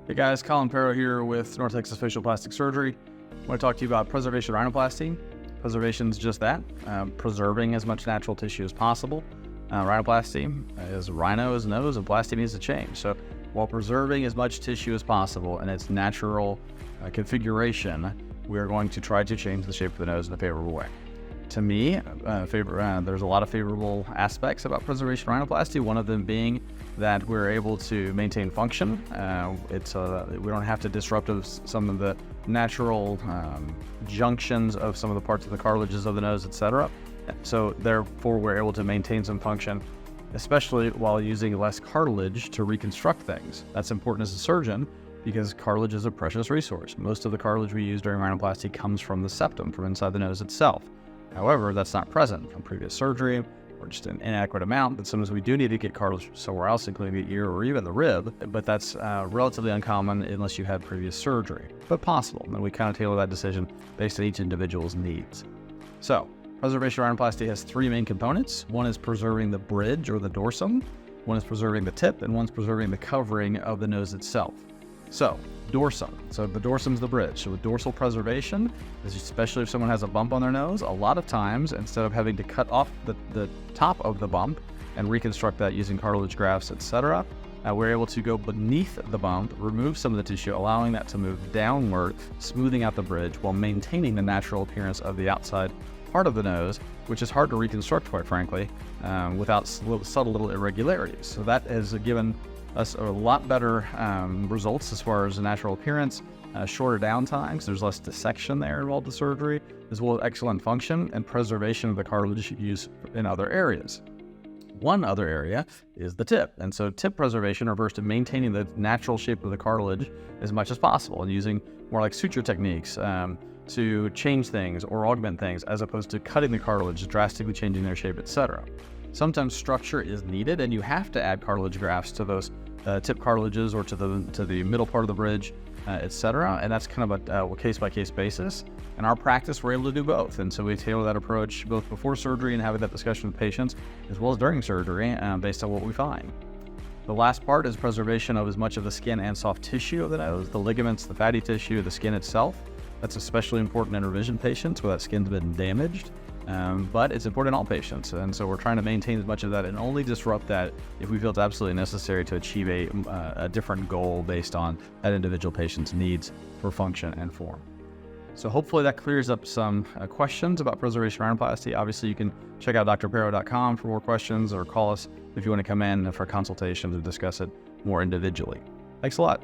Hey guys, Colin D here with North Texas Facial Plastic Surgery. I want to talk to you about preservation rhinoplasty. Preservation is just that, preserving as much natural tissue as possible. Rhinoplasty is rhino is nose and plasty means to change. So while preserving as much tissue as possible in its natural configuration, we are going to try to change the shape of the nose in a favorable way. To me, there's a lot of favorable aspects about preservation rhinoplasty, one of them being that we're able to maintain function. We don't have to disrupt some of the natural junctions of some of the parts of the cartilages of the nose, etc. So therefore, we're able to maintain some function, especially while using less cartilage to reconstruct things. That's important as a surgeon because cartilage is a precious resource. Most of the cartilage we use during rhinoplasty comes from the septum, from inside the nose itself. However, that's not present from previous surgery or just an inadequate amount, but sometimes we do need to get cartilage somewhere else, including the ear or even the rib, but that's relatively uncommon unless you had previous surgery, but possible, and we kind of tailor that decision based on each individual's needs. So, preservation rhinoplasty has three main components. One is preserving the bridge or the dorsum, one is preserving the tip, and one's preserving the covering of the nose itself. So, dorsum. So the dorsum's the bridge. So with dorsal preservation, especially if someone has a bump on their nose, a lot of times, instead of having to cut off the top of the bump and reconstruct that using cartilage grafts, etc., we're able to go beneath the bump, remove some of the tissue, allowing that to move downward, smoothing out the bridge while maintaining the natural appearance of the outside part of the nose, which is hard to reconstruct, quite frankly, without subtle little irregularities. So that has given us a lot better results as far as the natural appearance, shorter downtimes, there's less dissection there involved in surgery, as well as excellent function and preservation of the cartilage used in other areas. One other area is the tip, and so tip preservation refers to maintaining the natural shape of the cartilage as much as possible and using more like suture techniques to change things or augment things as opposed to cutting the cartilage, drastically changing their shape, etc. Sometimes structure is needed and you have to add cartilage grafts to those tip cartilages or to the middle part of the bridge, etc. And that's kind of a case-by-case basis. In our practice, we're able to do both. And so we tailor that approach both before surgery and having that discussion with patients, as well as during surgery, based on what we find. The last part is preservation of as much of the skin and soft tissue of the nose, the ligaments, the fatty tissue, the skin itself. That's especially important in revision patients where that skin's been damaged. But it's important in all patients, and so we're trying to maintain as much of that and only disrupt that if we feel it's absolutely necessary to achieve a different goal based on that individual patient's needs for function and form. So hopefully that clears up some questions about preservation rhinoplasty. Obviously, you can check out drpero.com for more questions or call us if you want to come in for a consultation to discuss it more individually. Thanks a lot.